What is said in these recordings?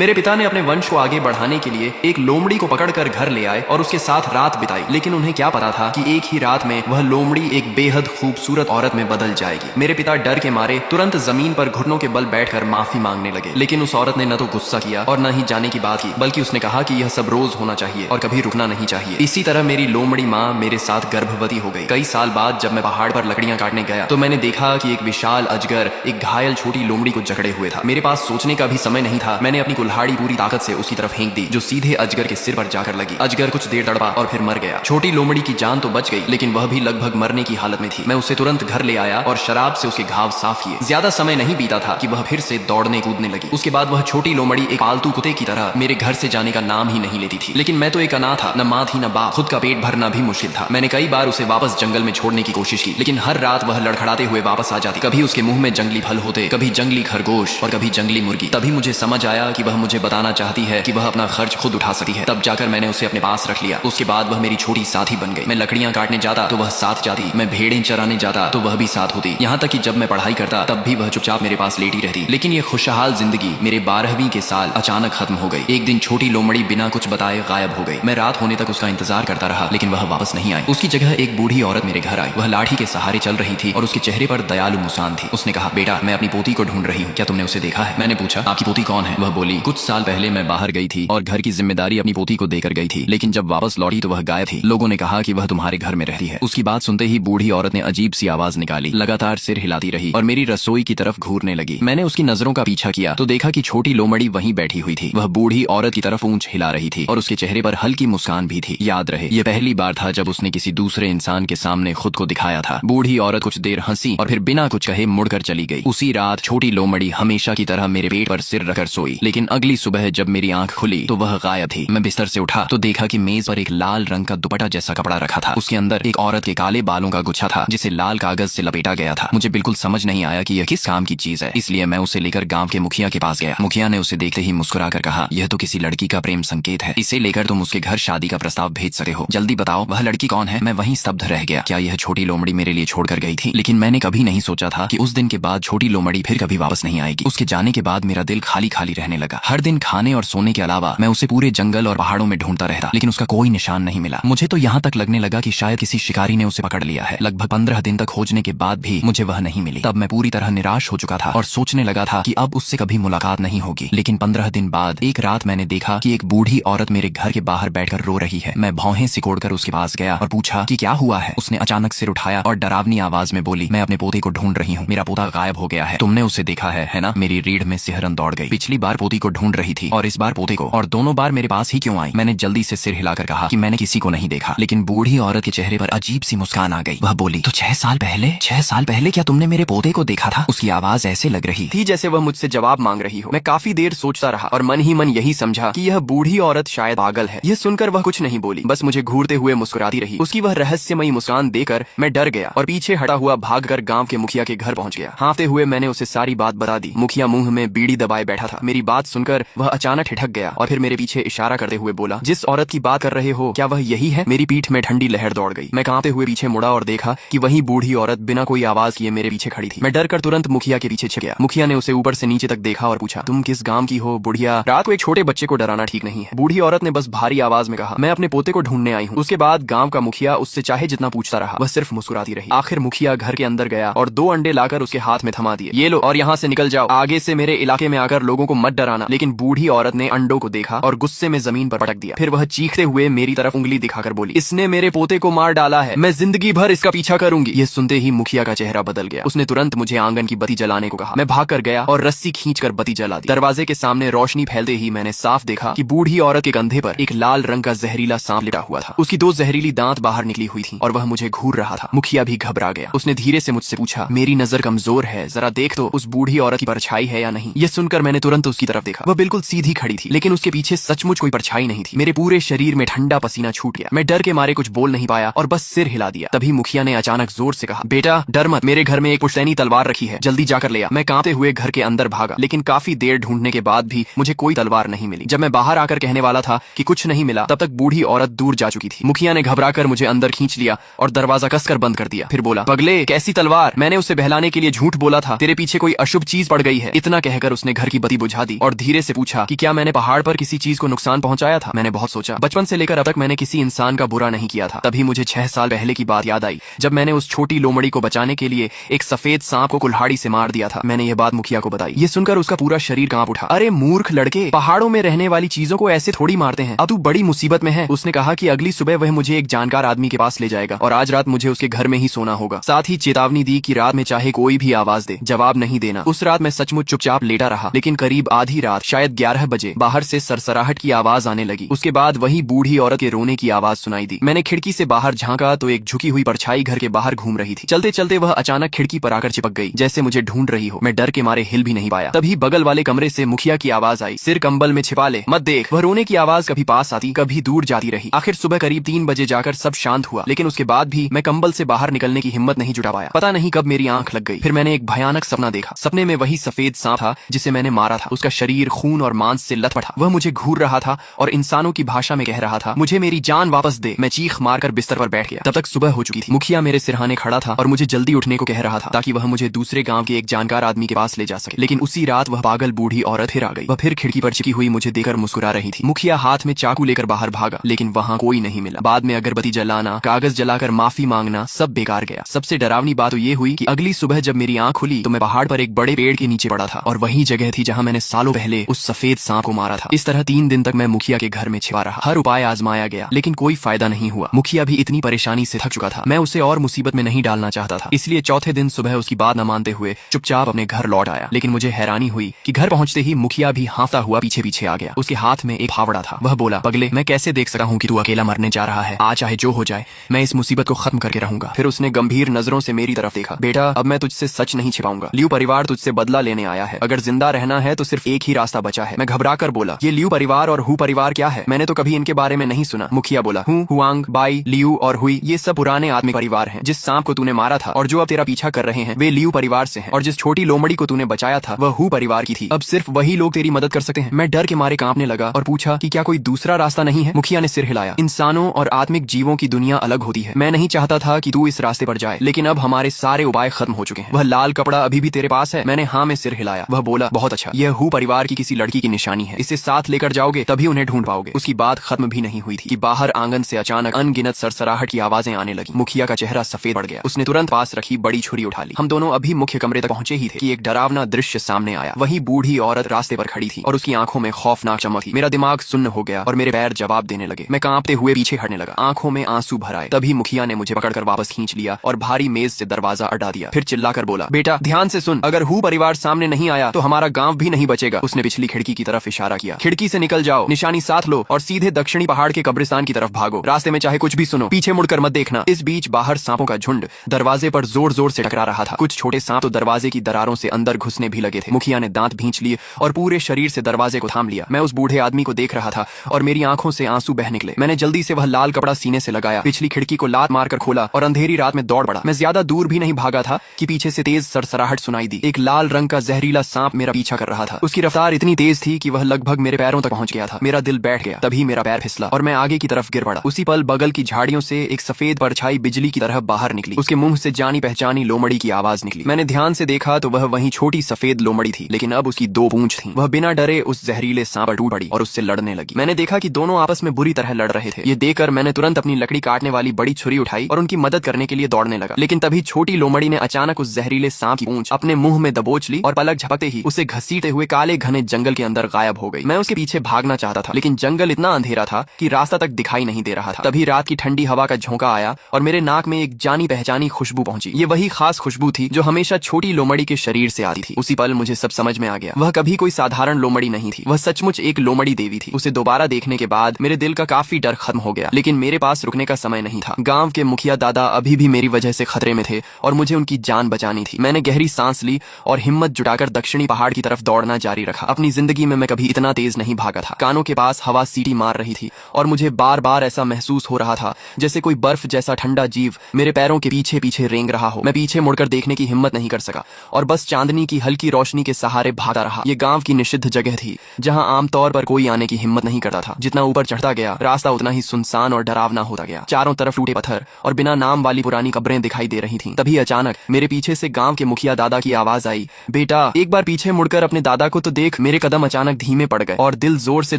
मेरे पिता ने अपने वंश को आगे बढ़ाने के लिए एक लोमड़ी को पकड़कर घर ले आए और उसके साथ रात बिताई, लेकिन उन्हें क्या पता था कि एक ही रात में वह लोमड़ी एक बेहद खूबसूरत औरत में बदल जाएगी। मेरे पिता डर के मारे तुरंत जमीन पर घुटनों के बल बैठकर माफी मांगने लगे, लेकिन उस औरत ने न तो गुस्सा किया और न ही जाने की बात की, बल्कि उसने कहा कि यह सब रोज होना चाहिए और कभी रुकना नहीं चाहिए। इसी तरह मेरी लोमड़ी माँ मेरे साथ गर्भवती हो गई। कई साल बाद जब मैं पहाड़ पर लकड़ियां काटने गया तो मैंने देखा कि एक विशाल अजगर एक घायल छोटी लोमड़ी को जकड़े हुए था। मेरे पास सोचने का भी समय नहीं था। मैंने अपनी कुल्हाड़ी पूरी ताकत से उसकी तरफ फेंक दी, जो सीधे अजगर के सिर पर जाकर लगी। अजगर कुछ देर तड़पा और फिर मर गया। छोटी लोमड़ी की जान तो बच गई, लेकिन वह भी लगभग मरने की हालत में थी। मैं उसे तुरंत घर ले आया और शराब से उसके घाव साफ किए। ज्यादा समय नहीं बीता था कि वह फिर से दौड़ने कूदने लगी। उसके बाद वह छोटी लोमड़ी एक पालतू कुत्ते की तरह मेरे घर से जाने का नाम ही नहीं लेती थी। लेकिन मैं तो एक अनाथ था, न माँ थी न बाप। खुद का पेट भरना भी मुश्किल था। मैंने कई बार उसे वापस जंगल में छोड़ने की कोशिश की, लेकिन हर रात वह लड़खड़ाते हुए वापस आ जाती। कभी उसके मुंह में जंगली फल होते, कभी जंगली खरगोश और कभी जंगली मुर्गी। तभी मुझे समझ आया कि वह मुझे बताना चाहती है कि वह अपना खर्च खुद उठा सकती है। तब जाकर मैंने उसे अपने पास रख लिया। उसके बाद वह मेरी छोटी साथी बन गई। मैं लकड़ियां काटने जाता तो वह साथ जाती, मैं भेड़ें चराने जाता तो वह भी साथ होती। यहाँ तक कि जब मैं पढ़ाई करता तब भी वह चुपचाप मेरे पास लेटी रहती। लेकिन यह खुशहाल जिंदगी मेरे 12वीं के साल अचानक खत्म हो गई। एक दिन छोटी लोमड़ी बिना कुछ बताए गायब हो गई। मैं रात होने तक उसका इंतजार करता रहा, लेकिन वह वापस नहीं आई। उसकी जगह एक बूढ़ी औरत मेरे घर आई। वह लाठी के सहारे चल रही थी और उसके चेहरे पर दयालु मुस्कान थी। उसने कहा, बेटा, मैं अपनी पोती को ढूंढ रही हूँ, क्या तुमने उसे देखा है? मैंने पूछा, आपकी पोती कौन है? वह बोली, कुछ साल पहले मैं बाहर गई थी और घर की जिम्मेदारी अपनी पोती को देकर गई थी, लेकिन जब वापस लौटी तो वह गायब थी। लोगों ने कहा कि वह तुम्हारे घर में रहती है। उसकी बात सुनते ही बूढ़ी औरत ने अजीब सी आवाज निकाली, लगातार सिर हिलाती रही और मेरी रसोई की तरफ घूरने लगी। मैंने उसकी नजरों का पीछा किया तो देखा कि छोटी लोमड़ी वहीं बैठी हुई थी। वह बूढ़ी औरत की तरफ पूंछ हिला रही थी और उसके चेहरे पर हल्की मुस्कान भी थी। याद रहे, यह पहली बार था जब उसने किसी दूसरे इंसान के सामने खुद को दिखाया था। बूढ़ी औरत कुछ देर हंसी और फिर बिना कुछ कहे मुड़कर चली गई। उसी रात छोटी लोमड़ी हमेशा की तरह मेरे पेट पर सिर रखकर सोई, लेकिन अगली सुबह जब मेरी आंख खुली तो वह गायब थी। मैं बिस्तर से उठा तो देखा कि मेज पर एक लाल रंग का दुपट्टा जैसा कपड़ा रखा था। उसके अंदर एक औरत के काले बालों का गुच्छा था, जिसे लाल कागज से लपेटा गया था। मुझे बिल्कुल समझ नहीं आया कि यह किस काम की चीज है, इसलिए मैं उसे लेकर गांव के मुखिया के पास गया। मुखिया ने उसे देखते ही मुस्कुराकर कहा, यह तो किसी लड़की का प्रेम संकेत है। इसे लेकर तुम उसके घर शादी का प्रस्ताव भेज सकते हो। जल्दी बताओ, वह लड़की कौन है? मैं वहीं स्तब्ध रह गया। क्या यह छोटी लोमड़ी मेरे लिए छोड़कर गई थी? लेकिन मैंने कभी नहीं सोचा था कि उस दिन के बाद छोटी लोमड़ी फिर कभी वापस नहीं आएगी। उसके जाने के बाद मेरा दिल खाली खाली रहने लगा। हर दिन खाने और सोने के अलावा मैं उसे पूरे जंगल और पहाड़ों में ढूंढता रहता, लेकिन उसका कोई निशान नहीं मिला। मुझे तो यहाँ तक लगने लगा कि शायद किसी शिकारी ने उसे पकड़ लिया है। लगभग 15 दिन तक खोजने के बाद भी मुझे वह नहीं मिली। तब मैं पूरी तरह निराश हो चुका था और सोचने लगा था कि अब उससे कभी मुलाकात नहीं होगी। लेकिन 15 दिन बाद एक रात मैंने देखा कि एक बूढ़ी औरत मेरे घर के बाहर बैठकर रो रही है। मैं भौहें सिकोड़कर उसके पास गया और पूछा कि क्या हुआ है। उसने अचानक सिर उठाया और डरावनी आवाज में बोली, मैं अपने पोते को ढूंढ रही हूँ, मेरा पोता गायब हो गया है। तुमने उसे देखा है ना? मेरी रीढ़ में सिहरन दौड़ गई। पिछली बार पोती को ढूंढ रही थी और इस बार पोते को, और दोनों बार मेरे पास ही क्यों आई? मैंने जल्दी से सिर हिलाकर कहा कि मैंने किसी को नहीं देखा। लेकिन बूढ़ी औरत के चेहरे पर अजीब सी मुस्कान आ गई। वह बोली, तो 6 साल पहले क्या तुमने मेरे पोते को देखा था? उसकी आवाज ऐसे लग रही थी जैसे वह मुझसे जवाब मांग रही हो। मैं काफी देर सोचता रहा और मन ही मन यही समझा कि यह बूढ़ी औरत शायद पागल है। यह सुनकर वह कुछ नहीं बोली, बस मुझे घूरते हुए मुस्कुराती रही। उसकी वह रहस्यमयी मुस्कान देकर मैं डर गया और पीछे हटा हुआ भागकर गांव के मुखिया के घर पहुंच गया। हाँफते हुए मैंने उसे सारी बात बता दी। मुखिया मुंह में बीड़ी दबाए बैठा था। मेरी बात सुनकर वह अचानक ठिठक गया और फिर मेरे पीछे इशारा करते हुए बोला, जिस औरत की बात कर रहे हो क्या वह यही है? मेरी पीठ में ठंडी लहर दौड़ गई। मैं कांपते हुए पीछे मुड़ा और देखा कि वही बूढ़ी औरत बिना कोई आवाज किए मेरे पीछे खड़ी थी। मैं डर कर तुरंत मुखिया के पीछे छिप गया। मुखिया ने उसे ऊपर से नीचे तक देखा और पूछा, तुम किस गांव की हो बुढ़िया? रात को एक छोटे बच्चे को डराना ठीक नहीं है। बूढ़ी औरत ने बस भारी आवाज में कहा, मैं अपने पोते को ढूंढने आई हूँ। उसके बाद गांव का मुखिया उससे चाहे जितना पूछता रहा, वह सिर्फ मुस्कुराती रही। आखिर मुखिया घर के अंदर गया और 2 अंडे लाकर उसके हाथ में थमा दिए। ये लो और यहाँ से निकल जाओ। आगे से मेरे इलाके में आकर लोगों को मत डराना। लेकिन बूढ़ी औरत ने अंडों को देखा और गुस्से में जमीन पर पटक दिया। फिर वह चीखते हुए मेरी तरफ उंगली दिखाकर बोली, इसने मेरे पोते को मार डाला है, मैं जिंदगी भर इसका पीछा करूंगी। ये सुनते ही मुखिया का चेहरा बदल गया। उसने तुरंत मुझे आंगन की बत्ती जलाने को कहा। मैं भागकर गया और रस्सी खींचकर बत्ती जला दी। दरवाजे के सामने रोशनी फैलते ही मैंने साफ देखा कि बूढ़ी औरत के कंधे पर एक लाल रंग का जहरीला सांप लिटा हुआ था। उसकी 2 जहरीली दांत बाहर निकली हुई थी और वह मुझे घूर रहा था। मुखिया भी घबरा गया। उसने धीरे से मुझसे पूछा, मेरी नजर कमजोर है, जरा देख तो उस बूढ़ी औरत की परछाई है या नहीं। यह सुनकर मैंने तुरंत उसकी तरफ देखा। वह बिल्कुल सीधी खड़ी थी, लेकिन उसके पीछे सचमुच कोई परछाई नहीं थी। मेरे पूरे शरीर में ठंडा पसीना छूट गया। मैं डर के मारे कुछ बोल नहीं पाया और बस सिर हिला दिया। तभी मुखिया ने अचानक जोर से कहा, बेटा डर मत, मेरे घर में एक पुश्तैनी तलवार रखी है, जल्दी जाकर ले आ। मैं कांपते हुए घर के अंदर भागा, लेकिन काफी देर ढूंढने के बाद भी मुझे कोई तलवार नहीं मिली। जब मैं बाहर आकर कहने वाला था कि कुछ नहीं मिला, तब तक बूढ़ी औरत दूर जा चुकी थी। मुखिया ने घबराकर मुझे अंदर खींच लिया और दरवाजा कसकर बंद कर दिया। फिर बोला, पगले कैसी तलवार? मैंने उसे बहलाने के लिए झूठ बोला था, तेरे पीछे कोई अशुभ चीज पड़ गई है। इतना कहकर उसने घर की बत्ती बुझा दी और धीरे धीरे से पूछा कि क्या मैंने पहाड़ पर किसी चीज को नुकसान पहुंचाया था। मैंने बहुत सोचा। बचपन से लेकर अब तक मैंने किसी इंसान का बुरा नहीं किया था। तभी मुझे 6 साल पहले की बात याद आई, जब मैंने उस छोटी लोमड़ी को बचाने के लिए एक सफेद सांप को कुल्हाड़ी से मार दिया था। मैंने ये बात मुखिया को बताई। ये सुनकर उसका पूरा शरीर कांप उठा। अरे मूर्ख लड़के, पहाड़ों में रहने वाली चीजों को ऐसे थोड़ी मारते हैं, अब तू बड़ी मुसीबत में है। उसने कहा कि अगली सुबह वह मुझे एक जानकार आदमी के पास ले जाएगा और आज रात मुझे उसके घर में ही सोना होगा। साथ ही चेतावनी दी कि रात में चाहे कोई भी आवाज दे, जवाब नहीं देना। उस रात मैं सचमुच चुपचाप लेटा रहा, लेकिन करीब आधी रात, शायद 11 बजे, बाहर से सरसराहट की आवाज आने लगी। उसके बाद वही बूढ़ी औरत के रोने की आवाज सुनाई दी। मैंने खिड़की से बाहर झांका तो एक झुकी हुई परछाई घर के बाहर घूम रही थी। चलते चलते वह अचानक खिड़की पर आकर चिपक गई, जैसे मुझे ढूंढ रही हो। मैं डर के मारे हिल भी नहीं पाया। तभी बगल वाले कमरे से मुखिया की आवाज आई, सिर कंबल में छिपा ले, मत देख। वह रोने की आवाज कभी पास आती, कभी दूर जाती रही। आखिर सुबह करीब 3 बजे जाकर सब शांत हुआ, लेकिन उसके बाद भी मैं कंबल से बाहर निकलने की हिम्मत नहीं जुटा पाया। पता नहीं कब मेरी आंख लग गई। फिर मैंने एक भयानक सपना देखा। सपने में वही सफेद सांप था जिसे मैंने मारा था। उसका शरीर खून और मांस से लथपथ था। वह मुझे घूर रहा था और इंसानों की भाषा में कह रहा था, मुझे मेरी जान वापस दे। मैं चीख मारकर बिस्तर पर बैठ गया। तब तक सुबह हो चुकी थी। मुखिया मेरे सिरहाने खड़ा था और मुझे जल्दी उठने को कह रहा था ताकि वह मुझे दूसरे गांव के एक जानकार आदमी के पास ले जा सके। लेकिन उसी रात वह पागल बूढ़ी औरत फिर आ गई। वह फिर खिड़की पर चिपकी हुई मुझे देकर मुस्कुरा रही थी। मुखिया हाथ में चाकू लेकर बाहर भागा, लेकिन वहां कोई नहीं मिला। बाद में अगरबत्ती जलाना, कागज जलाकर माफी मांगना, सब बेकार गया। सबसे डरावनी बात तो ये हुई कि अगली सुबह जब मेरी आंख खुली तो मैं पहाड़ पर एक बड़े पेड़ के नीचे पड़ा था और वही जगह थी जहां मैंने सालों पहले उस सफेद सांप को मारा था। इस तरह 3 दिन तक मैं मुखिया के घर में छिपा रहा। हर उपाय आजमाया गया, लेकिन कोई फायदा नहीं हुआ। मुखिया भी इतनी परेशानी से थक चुका था। मैं उसे और मुसीबत में नहीं डालना चाहता था, इसलिए चौथे दिन सुबह उसकी बात न मानते हुए चुपचाप अपने घर लौट आया। लेकिन मुझे हैरानी हुई कि घर पहुंचते ही मुखिया भी हांफता हुआ पीछे पीछे आ गया। उसके हाथ में एक फावड़ा था। वह बोला, पगले, मैं कैसे देख सकता हूँ कि तू अकेला मरने जा रहा है। आज चाहे जो हो जाए, मैं इस मुसीबत को खत्म करके रहूंगा। फिर उसने गंभीर नजरों से मेरी तरफ देखा। बेटा, अब मैं तुझसे सच नहीं छिपाऊंगा। लियू परिवार तुझसे बदला लेने आया है। अगर जिंदा रहना है तो सिर्फ एक ही रास्ता बचा है। मैं घबरा कर बोला, ये लियू परिवार और हु परिवार क्या है? मैंने तो कभी इनके बारे में नहीं सुना। मुखिया बोला, हुआंग, बाई, लियू और हुई, ये सब पुराने आदमी परिवार हैं। जिस सांप को तूने मारा था और जो अब तेरा पीछा कर रहे हैं, वे लियू परिवार से हैं। और जिस छोटी लोमड़ी को तूने बचाया था, वह हु परिवार की थी। अब सिर्फ वही लोग तेरी मदद कर सकते हैं। मैं डर के मारे कांपने लगा और पूछा कि क्या कोई दूसरा रास्ता नहीं है? मुखिया ने सिर हिलाया। इंसानों और आत्मिक जीवों की दुनिया अलग होती है। मैं नहीं चाहता था कि तू इस रास्ते पर जाए, लेकिन अब हमारे सारे उपाय खत्म हो चुके हैं। वह लाल कपड़ा अभी भी तेरे पास है? मैंने हाँ में सिर हिलाया। वह बोला, बहुत अच्छा, यह हु परिवार की किसी लड़की की निशानी है। इसे साथ लेकर जाओगे तभी उन्हें ढूंढ पाओगे। उसकी बात खत्म भी नहीं हुई थी कि बाहर आंगन से अचानक अनगिनत सरसराहट की आवाजें आने लगी। मुखिया का चेहरा सफेद पड़ गया। उसने तुरंत पास रखी बड़ी छुरी उठा ली। हम दोनों अभी मुख्य कमरे तक पहुंचे ही थे कि एक डरावना दृश्य सामने आया। वही बूढ़ी औरत रास्ते पर खड़ी थी और उसकी आंखों में खौफनाक चमक थी। मेरा दिमाग सुन्न हो गया और मेरे पैर जवाब देने लगे। मैं कांपते हुए पीछे हटने लगा। आंखों में आंसू भर आए। तभी मुखिया ने मुझे पकड़कर वापस खींच लिया और भारी मेज से दरवाजा अड़ा दिया। फिर चिल्लाकर बोला, बेटा ध्यान से सुन, अगर हु परिवार सामने नहीं आया तो हमारा गांव भी नहीं बचेगा। उसने पिछली खिड़की की तरफ इशारा किया। खिड़की से निकल जाओ, निशानी साथ लो और सीधे दक्षिणी पहाड़ के कब्रिस्तान की तरफ भागो। रास्ते में चाहे कुछ भी सुनो, पीछे मुड़कर मत देखना। इस बीच बाहर सांपों का झुंड दरवाजे पर जोर जोर से टकरा रहा था। कुछ छोटे सांप तो दरवाजे की दरारों से अंदर घुसने भी लगे थे। मुखिया ने दांत भींच लिए और पूरे शरीर से दरवाजे को थाम लिया। मैं उस बूढ़े आदमी को देख रहा था और मेरी आंखों से आंसू बह निकले। मैंने जल्दी से वह लाल कपड़ा सीने से लगाया, पिछली खिड़की को लात मारकर खोला और अंधेरी रात में दौड़ पड़ा। मैं ज्यादा दूर भी नहीं भागा था कि पीछे से तेज सरसराहट सुनाई दी। एक लाल रंग का जहरीला सांप मेरा पीछा कर रहा था। उसकी रफ्तार इतनी तेज थी कि वह लगभग मेरे पैरों तक पहुंच गया था। मेरा दिल बैठ गया। तभी मेरा पैर फिसला और मैं आगे की तरफ गिर पड़ा। उसी पल बगल की झाड़ियों से एक सफेद परछाई बिजली की तरह बाहर निकली। उसके मुंह से जानी पहचानी लोमड़ी की आवाज निकली। मैंने ध्यान से देखा तो वह वही छोटी सफेद लोमड़ी थी, लेकिन अब उसकी 2 पूंछ थी। वह बिना डरे उस जहरीले सांप पर टूट पड़ी और उससे लड़ने लगी। मैंने देखा कि दोनों आपस में बुरी तरह लड़ रहे थे। ये देखकर मैंने तुरंत अपनी लकड़ी काटने वाली बड़ी छुरी उठाई और उनकी मदद करने के लिए दौड़ने लगा। लेकिन तभी छोटी लोमड़ी ने अचानक उस जहरीले सांप की पूंछ अपने मुंह में दबोच ली और पलक झपकते ही उसे घसीटते हुए काले घने जंगल के अंदर गायब हो गई। मैं उसके पीछे भागना चाहता था, लेकिन जंगल इतना अंधेरा था कि रास्ता तक दिखाई नहीं दे रहा था। तभी रात की ठंडी हवा का झोंका आया और मेरे नाक में एक जानी पहचानी खुशबू पहुंची। ये वही खास खुशबू थी जो हमेशा छोटी लोमड़ी के शरीर से आती थी। उसी पल मुझे सब समझ में आ गया। वह कभी कोई साधारण लोमड़ी नहीं थी, वह सचमुच एक लोमड़ी देवी थी। उसे दोबारा देखने के बाद मेरे दिल का काफी डर खत्म हो गया, लेकिन मेरे पास रुकने का समय नहीं था। गांव के मुखिया दादा अभी भी मेरी वजह से खतरे में थे और मुझे उनकी जान बचानी थी। मैंने गहरी सांस ली और हिम्मत जुटाकर दक्षिणी पहाड़ की तरफ दौड़ना जारी रखा। अपनी जिंदगी में मैं कभी इतना तेज नहीं भागा था। कानों के पास हवा सीटी मार रही थी और मुझे बार बार ऐसा महसूस हो रहा था जैसे कोई बर्फ जैसा ठंडा जीव मेरे पैरों के पीछे पीछे रेंग रहा हो। मैं पीछे मुड़कर देखने की हिम्मत नहीं कर सका और बस चांदनी की हल्की रोशनी के सहारे भागता रहा। ये गांव की निषिद्ध जगह थी जहां आमतौर पर कोई आने की हिम्मत नहीं करता था। जितना ऊपर चढ़ता गया रास्ता उतना ही सुनसान और डरावना होता गया। चारों तरफ टूटे पत्थर और बिना नाम वाली पुरानी कब्रें दिखाई दे रही थीं। तभी अचानक मेरे पीछे से गांव के मुखिया दादा की आवाज आई, बेटा एक बार पीछे मुड़कर अपने दादा को तो देख देख मेरे कदम अचानक धीमे पड़ गए और दिल जोर से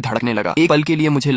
धड़कने लगा। एक पल के लिए मुझे